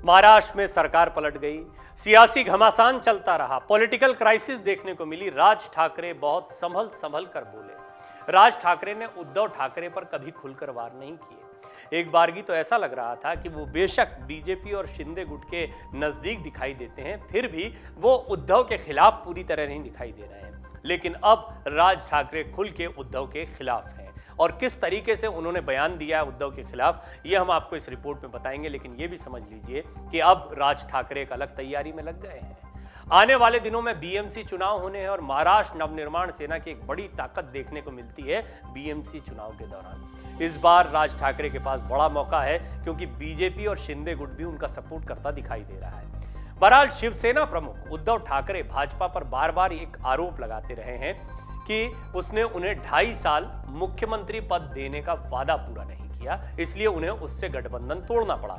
महाराष्ट्र में सरकार पलट गई, सियासी घमासान चलता रहा, पॉलिटिकल क्राइसिस देखने को मिली। राज ठाकरे बहुत संभल संभल कर बोले। राज ठाकरे ने उद्धव ठाकरे पर कभी खुलकर वार नहीं किए। एक बारगी तो ऐसा लग रहा था कि वो बेशक बीजेपी और शिंदे गुट के नजदीक दिखाई देते हैं, फिर भी वो उद्धव के खिलाफ पूरी तरह नहीं दिखाई दे रहे हैं। लेकिन अब राज ठाकरे खुल के उद्धव के खिलाफ हैं और किस तरीके से उन्होंने बयान दिया है उद्धव के खिलाफ, ये हम आपको इस रिपोर्ट में बताएंगे। लेकिन ये भी समझ लीजिए कि अब राज ठाकरे एक अलग तैयारी में लग गए हैं। आने वाले दिनों में बीएमसी चुनाव होने हैं और महाराष्ट्र नवनिर्माण सेना की एक बड़ी ताकत देखने को मिलती है बीएमसी चुनाव के दौरान। इस बार राज ठाकरे के पास बड़ा मौका है क्योंकि बीजेपी और शिंदे गुट भी उनका सपोर्ट करता दिखाई दे रहा है। बहरहाल शिवसेना प्रमुख उद्धव ठाकरे भाजपा पर बार बार एक आरोप लगाते रहे हैं कि उसने उन्हें 2.5 साल मुख्यमंत्री पद देने का वादा पूरा नहीं किया, इसलिए उन्हें उससे गठबंधन तोड़ना पड़ा।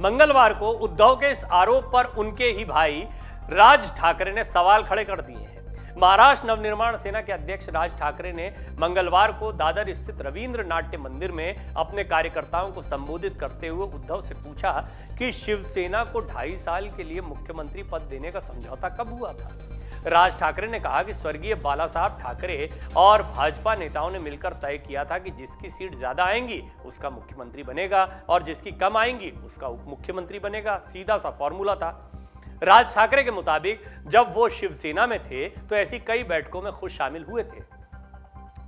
मंगलवार को उद्धव के इस आरोप पर उनके ही भाई राज ठाकरे ने सवाल खड़े कर दिए हैं। महाराष्ट्र नवनिर्माण सेना के अध्यक्ष राज ठाकरे ने मंगलवार को दादर स्थित रविंद्र नाट्य मंदिर में अपने कार्यकर्ताओं को संबोधित करते हुए उद्धव से पूछा कि शिवसेना को 2.5 साल के लिए मुख्यमंत्री पद देने का समझौता कब हुआ था। राज ठाकरे ने कहा कि स्वर्गीय बाला साहब ठाकरे और भाजपा नेताओं ने मिलकर तय किया था कि जिसकी सीट ज्यादा आएंगी उसका मुख्यमंत्री बनेगा और जिसकी कम आएंगी उसका उप मुख्यमंत्री बनेगा। सीधा सा फॉर्मूला था। राज ठाकरे के मुताबिक जब वो शिवसेना में थे तो ऐसी कई बैठकों में खुद शामिल हुए थे।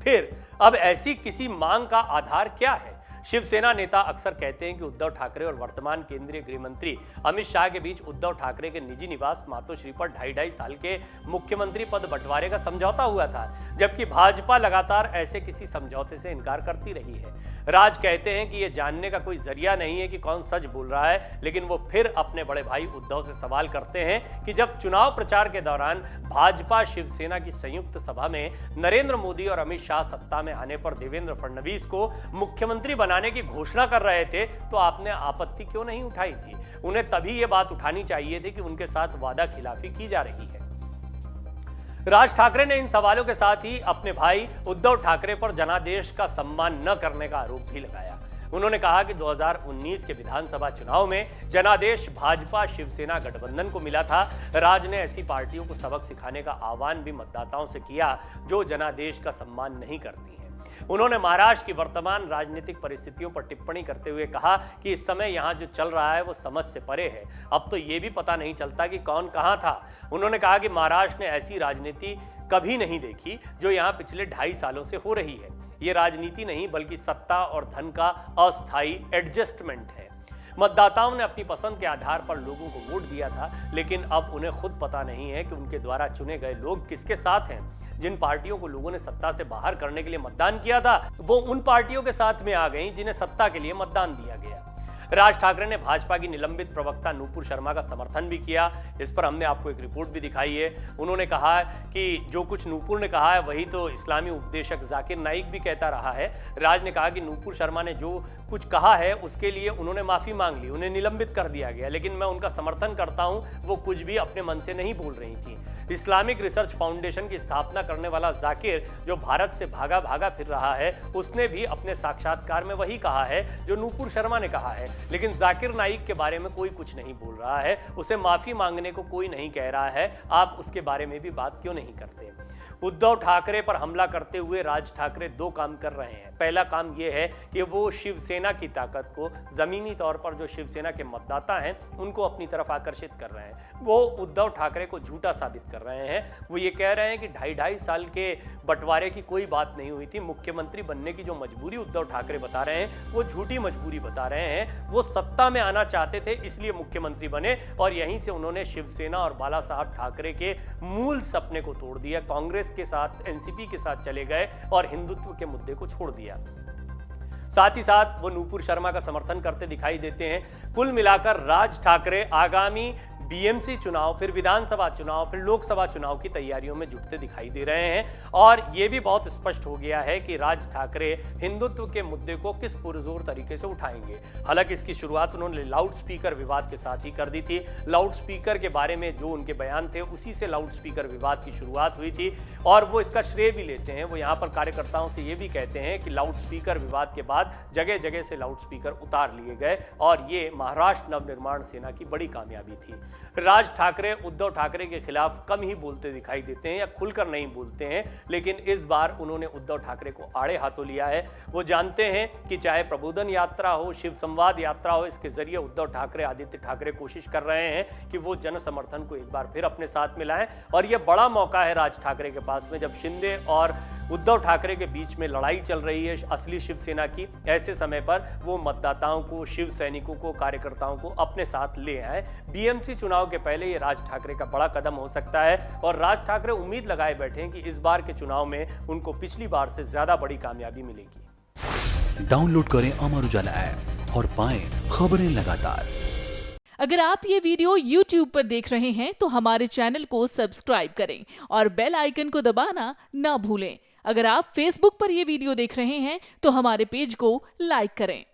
फिर अब ऐसी किसी मांग का आधार क्या है? शिवसेना नेता अक्सर कहते हैं कि उद्धव ठाकरे और वर्तमान केंद्रीय गृह मंत्री अमित शाह के बीच उद्धव ठाकरे के निजी निवास मातोश्री पर 2.5 साल के मुख्यमंत्री पद बंटवारे का समझौता हुआ था, जबकि भाजपा लगातार ऐसे किसी समझौते से इनकार करती रही है। राज कहते हैं कि यह जानने का कोई जरिया नहीं है कि कौन सच बोल रहा है, लेकिन वो फिर अपने बड़े भाई उद्धव से सवाल करते हैं कि जब चुनाव प्रचार के दौरान भाजपा शिवसेना की संयुक्त सभा में नरेंद्र मोदी और अमित शाह सत्ता में आने पर देवेंद्र फडणवीस को मुख्यमंत्री बनाने की घोषणा कर रहे थे तो आपने आपत्ति क्यों नहीं उठाई थी? उन्हें तभी यह बात उठानी चाहिए थी कि उनके साथ वादा खिलाफी की जा रही है। राज ठाकरे ने इन सवालों के साथ ही अपने भाई उद्धव ठाकरे पर जनादेश का सम्मान न करने का आरोप भी लगाया। उन्होंने कहा कि 2019 के विधानसभा चुनाव में जनादेश भाजपा शिवसेना गठबंधन को मिला था। राज ने ऐसी पार्टियों को सबक सिखाने का आह्वान भी मतदाताओं से किया जो जनादेश का सम्मान नहीं करती हैं। उन्होंने महाराष्ट्र की वर्तमान राजनीतिक परिस्थितियों पर टिप्पणी करते हुए कहा कि इस समय यहां जो चल रहा है वो समझ से परे है। अब तो ये भी पता नहीं चलता कि कौन कहां था। उन्होंने कहा कि महाराष्ट्र ने ऐसी राजनीति कभी नहीं देखी जो यहां पिछले 2.5 सालों से हो रही है। ये राजनीति नहीं बल्कि सत्ता और धन का अस्थायी एडजस्टमेंट है। मतदाताओं ने अपनी पसंद के आधार पर लोगों को वोट दिया था, लेकिन अब उन्हें खुद पता नहीं है कि उनके द्वारा चुने गए लोग किसके साथ हैं। जिन पार्टियों को लोगों ने सत्ता से बाहर करने के लिए मतदान किया था वो उन पार्टियों के साथ में आ गई जिन्हें सत्ता के लिए मतदान दिया गया। राज ठाकरे ने भाजपा की निलंबित प्रवक्ता नूपुर शर्मा का समर्थन भी किया। इस पर हमने आपको एक रिपोर्ट भी दिखाई है। उन्होंने कहा कि जो कुछ नूपुर ने कहा है वही तो इस्लामी उपदेशक जाकिर नाइक भी कहता रहा है। राज ने कहा कि नूपुर शर्मा ने जो कुछ कहा है उसके लिए उन्होंने माफी मांग ली, उन्हें निलंबित कर दिया गया, लेकिन मैं उनका समर्थन करता हूं, वो कुछ भी अपने मन से नहीं बोल रही थी। इस्लामिक रिसर्च फाउंडेशन की स्थापना करने वाला जाकिर जो भारत से भागा भागा फिर रहा है, उसने भी अपने साक्षात्कार में वही कहा है जो नूपुर शर्मा ने कहा है, लेकिन जाकिर नाइक के बारे में कोई कुछ नहीं बोल रहा है, उसे माफी मांगने को कोई नहीं कह रहा है। आप उसके बारे में भी बात क्यों नहीं करते? उद्धव ठाकरे पर हमला करते हुए राज ठाकरे 2 काम कर रहे हैं। पहला काम यह है कि वो शिवसेना की ताकत को जमीनी तौर पर जो शिवसेना के मतदाता हैं उनको अपनी तरफ आकर्षित कर रहे हैं। वो उद्धव ठाकरे को झूठा साबित कर रहे हैं। वो ये कह रहे हैं कि 2.5 साल के बंटवारे की कोई बात नहीं हुई थी। मुख्यमंत्री बनने की जो मजबूरी उद्धव ठाकरे बता रहे हैं वो झूठी मजबूरी बता रहे हैं। वो सत्ता में आना चाहते थे इसलिए मुख्यमंत्री बने और यहीं से उन्होंने शिवसेना और बाला साहब ठाकरे के मूल सपने को तोड़ दिया। कांग्रेस के साथ, एनसीपी के साथ चले गए और हिंदुत्व के मुद्दे को छोड़ दिया। साथ ही साथ वो नूपुर शर्मा का समर्थन करते दिखाई देते हैं। कुल मिलाकर राज ठाकरे आगामी बीएमसी चुनाव, फिर विधानसभा चुनाव, फिर लोकसभा चुनाव की तैयारियों में जुटते दिखाई दे रहे हैं। और यह भी बहुत स्पष्ट हो गया है कि राज ठाकरे हिंदुत्व के मुद्दे को किस पुरजोर तरीके से उठाएंगे। हालांकि इसकी शुरुआत उन्होंने लाउड स्पीकर विवाद के साथ ही कर दी थी। लाउड स्पीकर के बारे में जो उनके बयान थे, उसी से लाउड स्पीकर विवाद की शुरुआत हुई थी और वो इसका श्रेय भी लेते हैं। वो यहाँ पर कार्यकर्ताओं से ये भी कहते हैं कि लाउड स्पीकर विवाद के बाद जगह जगह से लाउड स्पीकर उतार लिए गए और ये महाराष्ट्र नवनिर्माण सेना की बड़ी कामयाबी थी। राज ठाकरे उद्धव ठाकरे के खिलाफ कम ही बोलते दिखाई देते हैं या खुलकर नहीं बोलते हैं, लेकिन इस बार उन्होंने उद्धव ठाकरे को आड़े हाथों लिया है। वो जानते हैं कि चाहे प्रबोधन यात्रा हो, शिव संवाद यात्रा हो, इसके जरिए उद्धव ठाकरे, आदित्य ठाकरे कोशिश कर रहे हैं कि वो जन समर्थन को एक बार फिर अपने साथ मिलाएं। और यह बड़ा मौका है राज ठाकरे के पास में, जब शिंदे और उद्धव ठाकरे के बीच में लड़ाई चल रही है असली शिवसेना की। ऐसे समय पर वो मतदाताओं को, शिव सैनिकों को, कार्यकर्ताओं को अपने साथ ले आए। बीएमसी चुनाव के पहले ये राज ठाकरे का बड़ा कदम हो सकता है और राज ठाकरे उम्मीद लगाए बैठे हैं कि इस बार के चुनाव में उनको पिछली बार से ज्यादा बड़ी कामयाबी मिलेगी। डाउनलोड करें अमर उजाला ऐप और पाएं खबरें लगातार। अगर आप ये वीडियो YouTube पर देख रहे हैं तो हमारे चैनल को सब्सक्राइब करें और बेल आइकन को दबाना ना भूलें। अगर आप Facebook पर ये वीडियो देख रहे हैं तो हमारे पेज को लाइक करें।